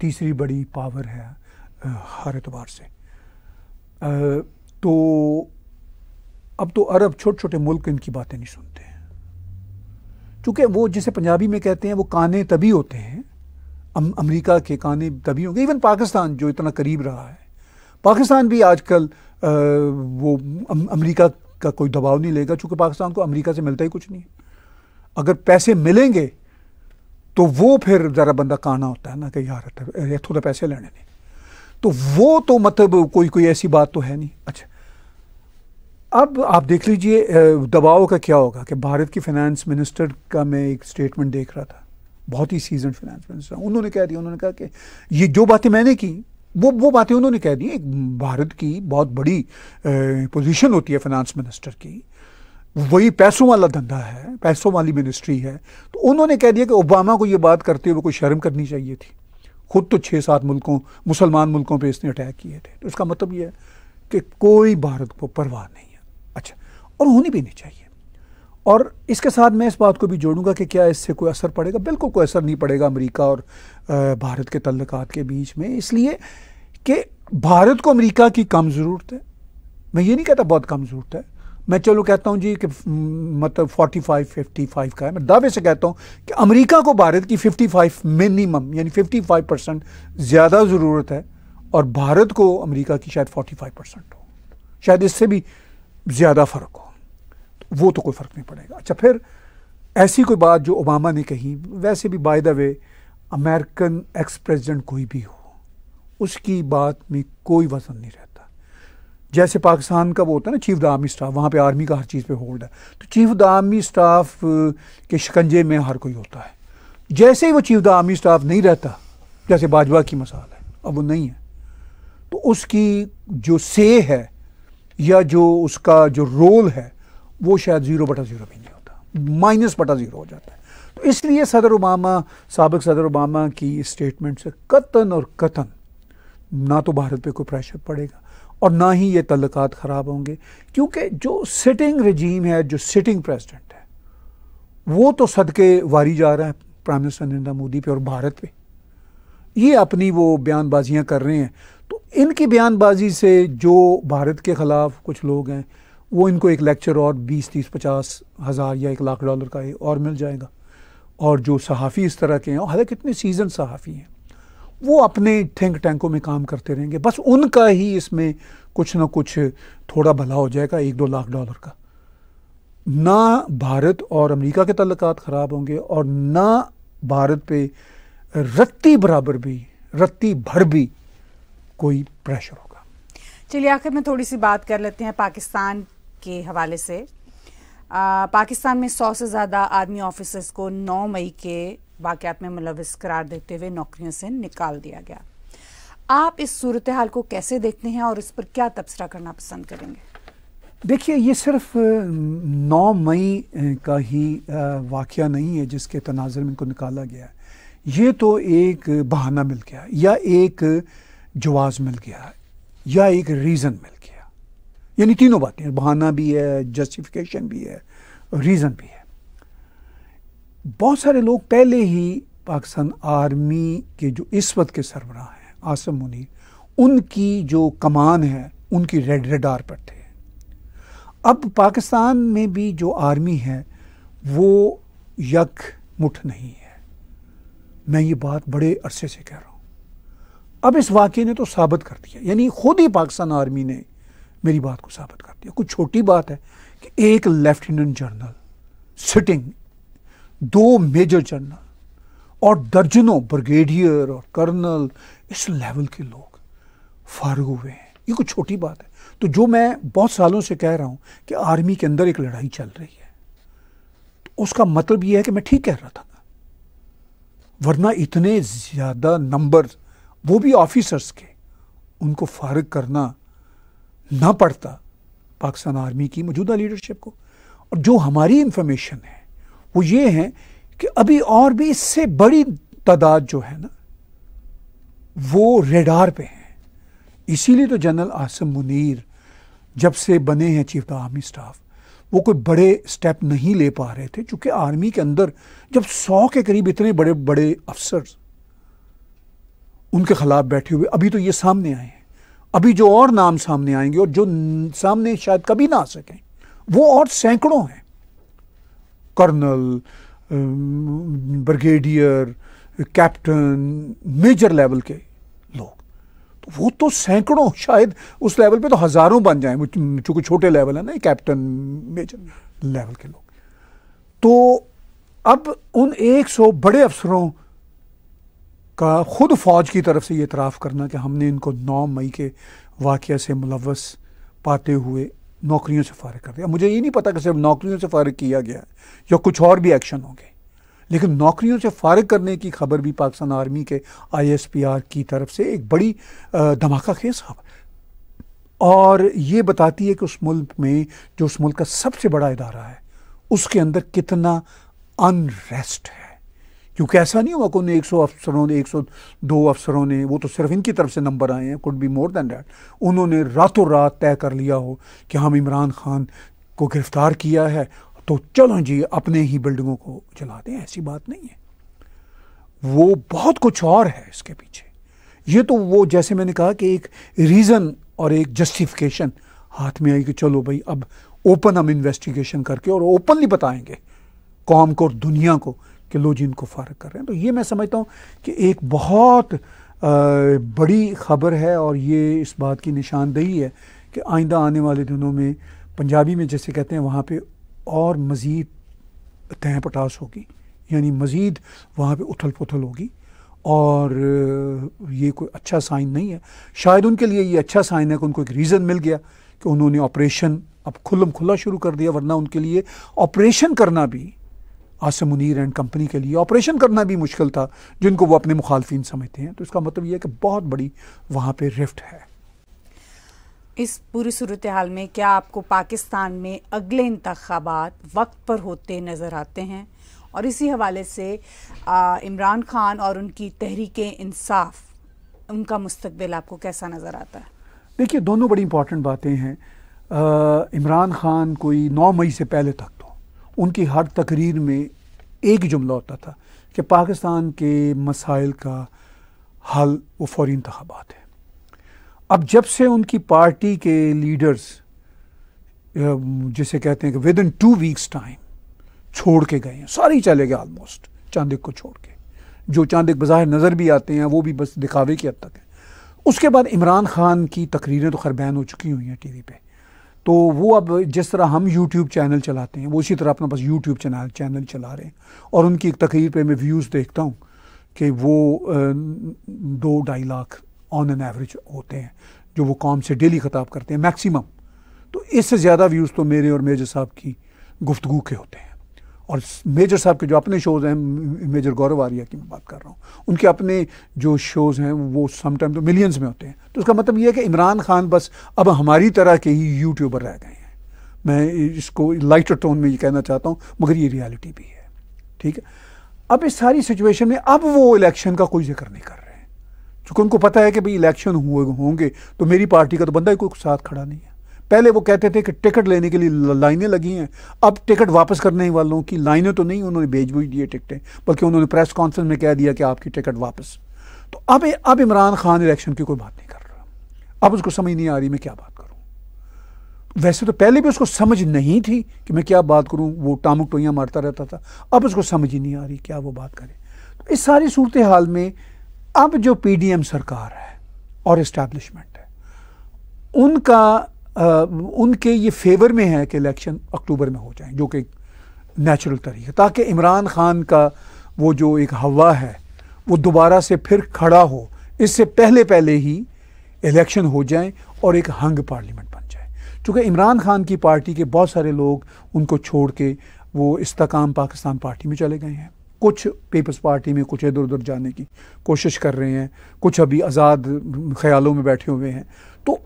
Speaker 2: तीसरी बड़ी पावर है हर एतबार से। तो अब तो अरब छोटे छोटे मुल्क इनकी बातें नहीं सुनते हैं, चूँकि वो जिसे पंजाबी में कहते हैं वो काने तभी होते हैं, अमेरिका के काने तभी होंगे। इवन पाकिस्तान जो इतना करीब रहा है, पाकिस्तान भी आजकल वो अमेरिका का कोई दबाव नहीं लेगा, चूँकि पाकिस्तान को अमेरिका से मिलता ही कुछ नहीं। अगर पैसे मिलेंगे तो वो फिर ज़रा बंदा काना होता है ना कि यार थोड़ा पैसे लेने नहीं, तो वो तो मतलब कोई ऐसी बात तो है नहीं। अच्छा, अब आप देख लीजिए दबाव का क्या होगा कि भारत की फाइनेंस मिनिस्टर का मैं एक स्टेटमेंट देख रहा था, बहुत ही सीजन फाइनेंस मिनिस्टर, उन्होंने कह दिया, उन्होंने कहा कि ये जो बातें मैंने की वो बातें उन्होंने कह दी। एक भारत की बहुत बड़ी पोजीशन होती है फाइनेंस मिनिस्टर की, वही पैसों वाला धंधा है, पैसों वाली मिनिस्ट्री है। तो उन्होंने कह दिया कि ओबामा को ये बात करते हुए कोई शर्म करनी चाहिए थी। खुद तो 6-7 मुल्कों, मुसलमान मुल्कों पे इसने अटैक किए थे। तो इसका मतलब ये है कि कोई भारत को परवाह नहीं है। अच्छा, और होनी भी नहीं चाहिए। और इसके साथ मैं इस बात को भी जोड़ूंगा कि क्या इससे कोई असर पड़ेगा? बिल्कुल कोई असर नहीं पड़ेगा अमेरिका और भारत के तल्लुकात के बीच में, इसलिए कि भारत को अमेरिका की कम ज़रूरत है। मैं ये नहीं कहता बहुत कम ज़रूरत है, मैं चलो कहता हूँ जी कि मतलब 45-55 का है। मैं दावे से कहता हूँ कि अमेरिका को भारत की 55 मिनिमम यानी 55% ज़्यादा ज़रूरत है, और भारत को अमेरिका की शायद 45% हो, शायद इससे भी ज़्यादा फ़र्क हो। वो तो कोई फ़र्क नहीं पड़ेगा। अच्छा, फिर ऐसी कोई बात जो ओबामा ने कही, वैसे भी by the way American ex president कोई भी हो, उसकी बात में कोई वजन नहीं रहता। जैसे पाकिस्तान का वो होता है ना चीफ द आर्मी स्टाफ, वहाँ पे आर्मी का हर चीज़ पे होल्ड है, तो चीफ द आर्मी स्टाफ के शिकंजे में हर कोई होता है। जैसे ही वो चीफ द आर्मी स्टाफ नहीं रहता, जैसे बाजवा की मिसाल है, अब वो नहीं है, तो उसकी जो से है या जो उसका जो रोल है वो शायद 0/0 भी नहीं होता, -0 हो जाता है। तो इसलिए सदर ओबामा, साबिक सदर ओबामा की स्टेटमेंट से कतन और कतन ना तो भारत पे कोई प्रेशर पड़ेगा और ना ही ये तल्लुकात ख़राब होंगे, क्योंकि जो सिटिंग रजीम है, जो सिटिंग प्रेसिडेंट है, वो तो सदके वारी जा रहा है प्राइम मिनिस्टर नरेंद्र मोदी पे और भारत पे। ये अपनी वो बयानबाजियाँ कर रहे हैं, तो इनकी बयानबाजी से जो भारत के ख़िलाफ़ कुछ लोग हैं, वो इनको एक लेक्चर और 20-30-50 हज़ार या $1 लाख का और मिल जाएगा। और जो सहाफ़ी इस तरह के हैं, हालांकि कितने सीजन सहाफ़ी हैं, वो अपने थिंक टैंकों में काम करते रहेंगे, बस उनका ही इसमें कुछ ना कुछ थोड़ा भला हो जाएगा $1-2 लाख का। ना भारत और अमेरिका के तल्लुकात ख़राब होंगे और ना भारत पे रत्ती भर भी कोई प्रेशर होगा।
Speaker 1: चलिए, आखिर में थोड़ी सी बात कर लेते हैं पाकिस्तान के हवाले से। पाकिस्तान में 100 से ज़्यादा आर्मी ऑफिसर्स को 9 मई के वाक़यात में मुलविस करार देते हुए नौकरियों से निकाल दिया गया। आप इस सूरत हाल को कैसे देखते हैं और इस पर क्या तबसरा करना पसंद करेंगे?
Speaker 2: देखिए, ये सिर्फ 9 मई का ही वाक़या नहीं है जिसके तनाज़ुर में इनको निकाला गया है। ये तो एक बहाना मिल गया, या एक जवाज़ मिल गया, या एक रीज़न मिल गया। यानी तीनों बातें, बहाना भी है, जस्टिफिकेशन भी है, रीज़न भी है। बहुत सारे लोग पहले ही पाकिस्तान आर्मी के जो इस वक्त के सरबराह हैं आसिम मुनीर, उनकी जो कमान है उनकी रेडार पर थे। अब पाकिस्तान में भी जो आर्मी है वो यकमुठ नहीं है। मैं ये बात बड़े अरसे से कह रहा हूँ। अब इस वाक़े ने तो साबित कर दिया, यानी खुद ही पाकिस्तान आर्मी ने मेरी बात को साबित कर दिया। कुछ छोटी बात है कि एक lieutenant general sitting, 2 major general और दर्जनों ब्रिगेडियर और कर्नल, इस लेवल के लोग फारिग हुए हैं। ये कुछ छोटी बात है। तो जो मैं बहुत सालों से कह रहा हूं कि आर्मी के अंदर एक लड़ाई चल रही है, तो उसका मतलब ये है कि मैं ठीक कह रहा था, वरना इतने ज़्यादा नंबर, वो भी ऑफिसर्स के, उनको फारिग करना ना पड़ता पाकिस्तान आर्मी की मौजूदा लीडरशिप को। और जो हमारी इंफॉर्मेशन है वो ये है कि अभी और भी इससे बड़ी तादाद जो है ना, वो रेडार पे हैं। इसीलिए तो जनरल आसिम मुनीर जब से बने हैं चीफ द आर्मी स्टाफ, वो कोई बड़े स्टेप नहीं ले पा रहे थे, क्योंकि आर्मी के अंदर जब 100 के करीब इतने बड़े बड़े अफसर्स उनके खिलाफ बैठे हुए, अभी तो ये सामने आए हैं, अभी जो और नाम सामने आएंगे और जो सामने शायद कभी ना आ सकें, वो और सैकड़ों हैं। Colonel, brigadier, captain, major level के लोग, तो वो तो सैकड़ों, शायद उस लेवल पे तो हजारों बन जाएं, चूंकि छोटे लेवल है ना, कैप्टन मेजर लेवल के लोग। तो अब उन 100 बड़े अफसरों का खुद फौज की तरफ से ये इतराफ़ करना कि हमने इनको 9 मई के वाक़या से मुलव्वस पाते हुए नौकरियों से फारिग कर दिया। मुझे ये नहीं पता कि सिर्फ नौकरियों से फारिग किया गया है या कुछ और भी एक्शन होंगे, लेकिन नौकरियों से फारिग करने की खबर भी पाकिस्तान आर्मी के ISPR की तरफ से एक बड़ी धमाका खेज खबर। और ये बताती है कि उस मुल्क में, जो उस मुल्क का सबसे बड़ा इदारा है, उसके अंदर कितना अनरेस्ट है। क्योंकि ऐसा नहीं हुआ कि उन्हें 100 अफसरों ने, 102 अफसरों ने, वो तो सिर्फ इनकी तरफ से नंबर आए हैं, could be more than that, उन्होंने रातों रात तय कर लिया हो कि हम इमरान खान को गिरफ्तार किया है तो चलो जी अपने ही बिल्डिंगों को जला दें। ऐसी बात नहीं है, वो बहुत कुछ और है इसके पीछे। ये तो वो, जैसे मैंने कहा कि एक रीज़न और एक जस्टिफिकेशन हाथ में आई कि चलो भाई अब ओपन हम इन्वेस्टिगेशन करके और ओपनली बताएंगे कौम को और दुनिया को कि लो जी इनको फारग कर रहे हैं। तो ये मैं समझता हूँ कि एक बहुत बड़ी खबर है और ये इस बात की निशानदेही है कि आइंदा आने वाले दिनों में, पंजाबी में जैसे कहते हैं, वहाँ पे और मज़ीद तह पटास होगी, यानी मज़ीद वहाँ पे उथल पुथल होगी और ये कोई अच्छा साइन नहीं है। शायद उनके लिए ये अच्छा साइन है कि उनको एक रीज़न मिल गया कि उन्होंने ऑपरेशन अब खुल्लम खुल्ला शुरू कर दिया, वरना उनके लिए ऑपरेशन करना भी, आसिम मुनीर एंड कंपनी के लिए ऑपरेशन करना भी मुश्किल था, जिनको वो अपने मुखालफिन समझते हैं। तो इसका मतलब ये है कि बहुत बड़ी वहाँ पे रिफ्ट है।
Speaker 1: इस पूरी सूरत हाल में क्या आपको पाकिस्तान में अगले इंतखाबात वक्त पर होते नज़र आते हैं? और इसी हवाले से इमरान खान और उनकी तहरीक-ए-इंसाफ, उनका मुस्तकबिल आपको कैसा नज़र आता है?
Speaker 2: देखिए, दोनों बड़ी इंपॉर्टेंट बातें हैं। इमरान खान कोई 9 मई से पहले तक तो उनकी हर तकरीर में एक ही जुमला होता था कि पाकिस्तान के मसाइल का हल वो फौरी इंतखाबात है। अब जब से उनकी पार्टी के लीडर्स, जिसे कहते हैं कि विद इन 2 वीक्स टाइम छोड़ के गए हैं, सारे ही चले गए ऑलमोस्ट, चांदिक को छोड़ के। जो चांदिक बज़ाहिर नज़र भी आते हैं वो भी बस दिखावे की हद तक है। उसके बाद इमरान खान की तकरीरें तो खैर बैन हो चुकी हुई हैं टीवी पे, तो वो अब जिस तरह हम यूट्यूब चैनल चलाते हैं वो उसी तरह अपना बस यूट्यूब चैनल चला रहे हैं। और उनकी एक तकरीर पे मैं व्यूज़ देखता हूँ कि वो 2-2.5 लाख ऑन एन एवरेज होते हैं जो वो कौम से डेली खिताब करते हैं मैक्सिमम। तो इससे ज़्यादा व्यूज़ तो मेरे और मेजर साहब की गुफ्तगू के होते हैं। और मेजर साहब के जो अपने शोज़ हैं, मेजर गौरव आर्या की मैं बात कर रहा हूँ, उनके अपने जो शोज़ हैं वो समटाइम तो मिलियंस में होते हैं। तो उसका मतलब ये है कि इमरान खान बस अब हमारी तरह के ही यूट्यूबर रह गए हैं। मैं इसको लाइटर टोन में ये कहना चाहता हूँ, मगर ये रियलिटी भी है। ठीक है, अब इस सारी सिचुएशन में अब वो इलेक्शन का कोई जिक्र नहीं कर रहे हैं, क्योंकि उनको पता है कि भाई इलेक्शन होंगे तो मेरी पार्टी का तो बंदा ही कोई साथ खड़ा नहीं है। पहले वो कहते थे कि टिकट लेने के लिए लाइनें लगी हैं, अब टिकट वापस करने वालों की लाइनें तो नहीं, उन्होंने भेज भी दिए टिकटें, बल्कि उन्होंने प्रेस कॉन्फ्रेंस में कह दिया कि आपकी टिकट वापस। तो अब इमरान खान इलेक्शन की कोई बात नहीं कर रहा। अब उसको समझ नहीं आ रही मैं क्या बात करूं। वैसे तो पहले भी उसको समझ नहीं थी कि मैं क्या बात करूं, वो टामुक टोइयां मारता रहता था। अब उसको समझ ही नहीं आ रही क्या वो बात करे। तो इस सारी सूरत हाल में अब जो PDM सरकार है और इस्टेब्लिशमेंट है, उनके ये फेवर में है कि इलेक्शन अक्टूबर में हो जाए, जो कि नेचुरल तरीका, ताकि इमरान खान का वो जो एक हवा है वो दोबारा से फिर खड़ा हो। इससे पहले ही इलेक्शन हो जाए और एक हंग पार्लियामेंट बन जाए। चूँकि इमरान खान की पार्टी के बहुत सारे लोग उनको छोड़ के वो इस्तेकाम पाकिस्तान पार्टी में चले गए हैं, कुछ पीपल्स पार्टी में, कुछ इधर उधर जाने की कोशिश कर रहे हैं, कुछ अभी आज़ाद ख्यालों में बैठे हुए हैं। तो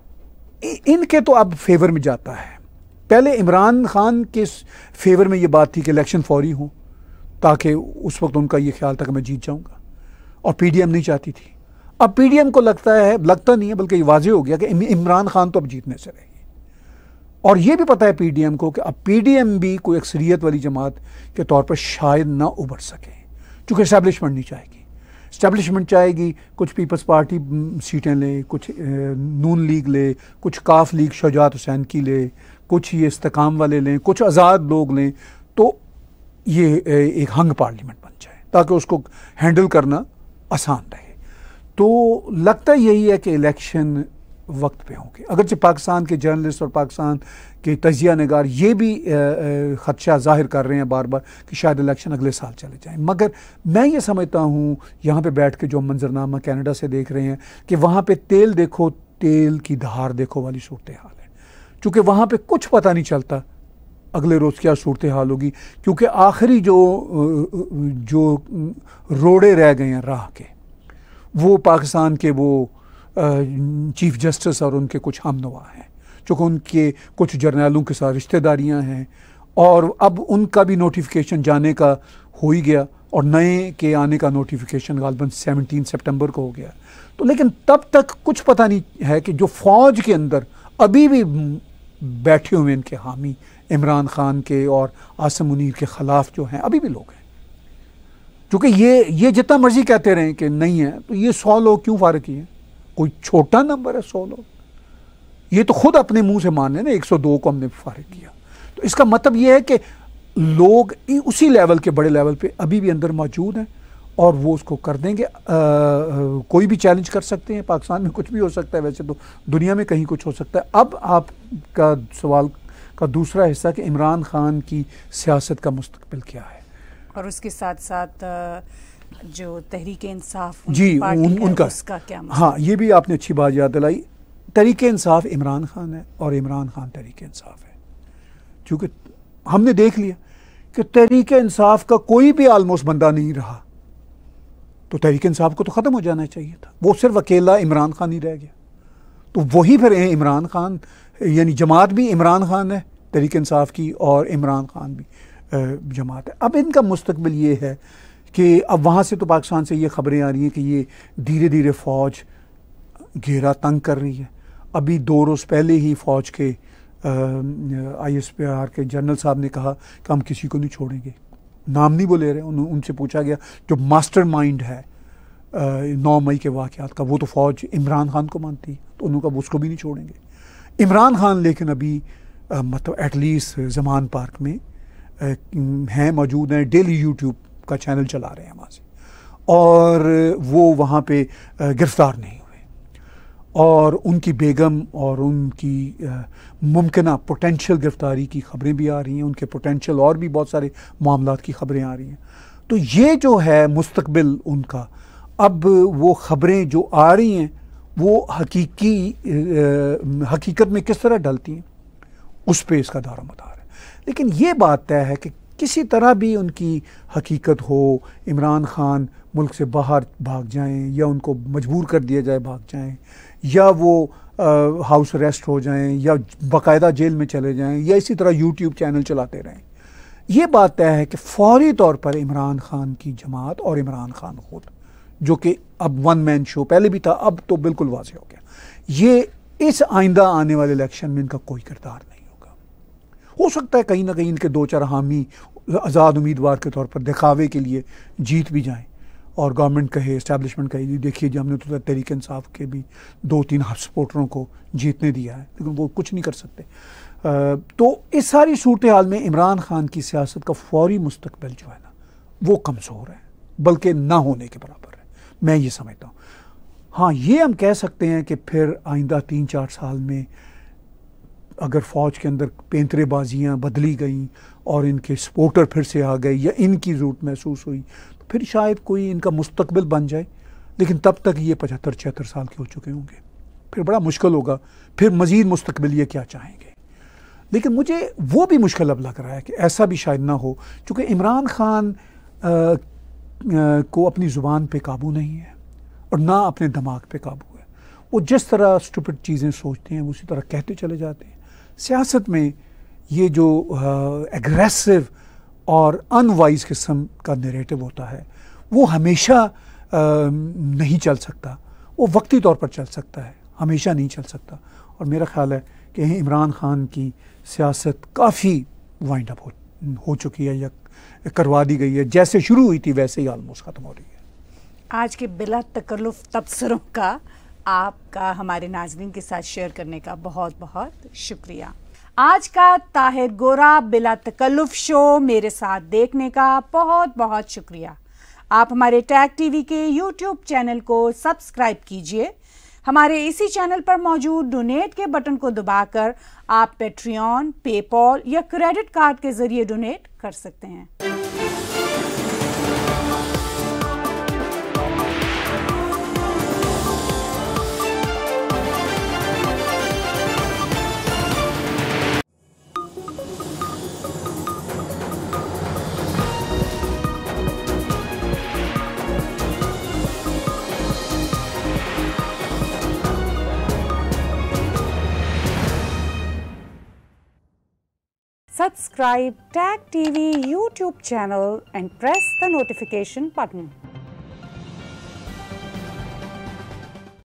Speaker 2: इनके तो अब फेवर में जाता है। पहले इमरान खान के फेवर में ये बात थी कि इलेक्शन फौरी हो, ताकि उस वक्त उनका ये ख्याल था कि मैं जीत जाऊंगा, और PDM नहीं चाहती थी। अब PDM को लगता नहीं है, बल्कि ये वाज़ेह हो गया कि इमरान खान तो अब जीतने से रहेगी। और ये भी पता है PDM को कि अब PDM भी कोई अक्सरियत वाली जमात के तौर पर शायद ना उभर सके, चूँकि इस्टेब्लिशमेंट नहीं चाहेगी। इस्टेब्लिशमेंट चाहेगी कुछ पीपल्स पार्टी सीटें ले, कुछ नून लीग ले, कुछ काफ लीग शुजात हुसैन की ले, कुछ ये इस्तेकाम वाले लें, कुछ आज़ाद लोग लें, तो ये एक हंग पार्लियामेंट बन जाए ताकि उसको हैंडल करना आसान रहे। तो लगता यही है कि इलेक्शन वक्त पे होंगे। अगरचे पाकिस्तान के जर्नलिस्ट और पाकिस्तान के तजिया निगार ये भी ख़दशा ज़ाहिर कर रहे हैं बार बार कि शायद इलेक्शन अगले साल चले जाएं, मगर मैं ये समझता हूँ यहाँ पे बैठ के जो मंजरनामा कनाडा से देख रहे हैं कि वहाँ पे तेल देखो तेल की धार देखो वाली सूरत हाल है। चूँकि वहाँ पे कुछ पता नहीं चलता अगले रोज़ क्या सूरत हाल होगी, क्योंकि आखिरी जो रोड़े रह गए हैं राह के, वो पाकिस्तान के वो चीफ जस्टिस और उनके कुछ हमनवा हैं, चूँकि उनके कुछ जर्नैलों के साथ रिश्तेदारियाँ हैं और अब उनका भी नोटिफिकेशन जाने का हो ही गया और नए के आने का नोटिफिकेशन गालबन 17 सितंबर को हो गया। तो लेकिन तब तक कुछ पता नहीं है कि जो फ़ौज के अंदर अभी भी बैठे हुए इनके हामी इमरान खान के और आसिम मुनीर के ख़िलाफ़ जो हैं अभी भी लोग हैं, क्योंकि ये जितना मर्जी कहते रहें कि नहीं है, तो ये 100 लोग क्यों फारिग किए? कोई छोटा नंबर है 100 लोग? ये तो खुद अपने मुंह से मान लें ना 102 को हमने फारिग किया। तो इसका मतलब ये है कि लोग उसी लेवल के बड़े लेवल पे अभी भी अंदर मौजूद हैं और वो उसको कर देंगे। कोई भी चैलेंज कर सकते हैं, पाकिस्तान में कुछ भी हो सकता है, वैसे तो दुनिया में कहीं कुछ हो सकता है। अब आपका सवाल का दूसरा हिस्सा कि इमरान खान की सियासत का मुस्तकबिल क्या है,
Speaker 1: और उसके साथ साथ जो तहरीक इंसाफ
Speaker 2: जी उनका
Speaker 1: उसका क्या मतलब?
Speaker 2: हाँ, ये भी आपने अच्छी बात याद दिलाई। तहरीक इंसाफ इमरान खान है और इमरान खान तहरीक इंसाफ है, क्योंकि हमने देख लिया कि तहरीक इंसाफ का कोई भी आलमोस्ट बंदा नहीं रहा, तो तहरीक इंसाफ को तो ख़त्म हो जाना चाहिए था। वो सिर्फ अकेला इमरान खान ही रह गया, तो वही फिर इमरान खान यानी जमात भी इमरान खान है तहरीक इंसाफ की और इमरान खान भी जमात है। अब इनका मुस्तकबिल ये है कि अब वहाँ से तो पाकिस्तान से ये ख़बरें आ रही हैं कि ये धीरे धीरे फ़ौज घेरा तंग कर रही है। अभी 2 रोज़ पहले ही फ़ौज के ISPR के जनरल साहब ने कहा कि हम किसी को नहीं छोड़ेंगे, नाम नहीं वो ले रहे। उनसे पूछा गया जो मास्टरमाइंड है 9 मई के वाक़यात का, वो तो फ़ौज इमरान खान को मानती है, तो उन्होंने कहा उसको भी नहीं छोड़ेंगे। इमरान खान लेकिन अभी मतलब एटलीस्ट ज़मान पार्क में हैं, मौजूद हैं, डेली यूट्यूब का चैनल चला रहे हैं वहाँ से, और वो वहाँ पे गिरफ़्तार नहीं हुए। और उनकी बेगम और उनकी मुमकिना पोटेंशियल गिरफ़्तारी की ख़बरें भी आ रही हैं, उनके पोटेंशियल और भी बहुत सारे मामलात की ख़बरें आ रही हैं। तो ये जो है मुस्तकबिल उनका, अब वो ख़बरें जो आ रही हैं वो हकीकत में किस तरह ढलती हैं उस पे इसका दारो मदार है। लेकिन ये बात तय है कि किसी तरह भी उनकी हकीकत हो, इमरान खान मुल्क से बाहर भाग जाएं या उनको मजबूर कर दिया जाए भाग जाएं, या वो हाउस अरेस्ट हो जाएं या बाकायदा जेल में चले जाएं, या इसी तरह यूट्यूब चैनल चलाते रहें, ये बात तय है कि फौरी तौर पर इमरान खान की जमात और इमरान खान खुद, जो कि अब 1 मैन शो पहले भी था, अब तो बिल्कुल वाज़ेह हो गया, ये इस आइंदा आने वाले इलेक्शन में इनका कोई किरदार नहीं होगा। हो सकता है कहीं ना कहीं इनके 2-4 हामी आज़ाद उम्मीदवार के तौर पर दिखावे के लिए जीत भी जाएं और गवर्नमेंट कहे, इस्टेब्लिशमेंट कहे, देखिए जी हमने तो तहरीक इंसाफ के भी 2-3 सपोर्टरों को जीतने दिया है, लेकिन वो कुछ नहीं कर सकते। तो इस सारी सूरत हाल में इमरान खान की सियासत का फौरी मुस्तकबिल जो है ना वो कमज़ोर है, बल्कि ना होने के बराबर है, मैं ये समझता हूँ। हाँ, ये हम कह सकते हैं कि फिर आइंदा 3-4 साल में अगर फ़ौज के अंदर पेंतरेबाजियाँ बदली गई और इनके सपोर्टर फिर से आ गए या इनकी ज़रूरत महसूस हुई, तो फिर शायद कोई इनका मुस्तकबिल बन जाए। लेकिन तब तक ये 75-76 साल के हो चुके होंगे, फिर बड़ा मुश्किल होगा, फिर मज़ीद मुस्तकबिल ये क्या चाहेंगे। लेकिन मुझे वो भी मुश्किल अब लग रहा है कि ऐसा भी शायद ना हो, चूँकि इमरान खान को अपनी ज़ुबान पे काबू नहीं है और ना अपने दिमाग पे काबू है। वो जिस तरह स्टूपिड चीज़ें सोचते हैं उसी तरह कहते चले जाते हैं। सियासत में ये जो एग्रेसिव और अनवाइज किस्म का नैरेटिव होता है वो हमेशा नहीं चल सकता, वो वक्ती तौर पर चल सकता है, हमेशा नहीं चल सकता। और मेरा ख्याल है कि इमरान खान की सियासत काफ़ी वाइंड अप हो चुकी है या करवा दी गई है, जैसे शुरू हुई थी वैसे ही ऑलमोस्ट ख़त्म हो रही है।
Speaker 1: आज के बिला तकल्लुफ़ तबसरों का आपका हमारे नाज़रीन के साथ शेयर करने का बहुत बहुत शुक्रिया। आज का ताहिर गोरा बिला तकल्लुफ़ शो मेरे साथ देखने का बहुत बहुत शुक्रिया। आप हमारे टैग टीवी के यूट्यूब चैनल को सब्सक्राइब कीजिए। हमारे इसी चैनल पर मौजूद डोनेट के बटन को दबाकर आप पेट्रियन, पेपॉल या क्रेडिट कार्ड के जरिए डोनेट कर सकते हैं। Subscribe TAG TV YouTube channel and press the notification button.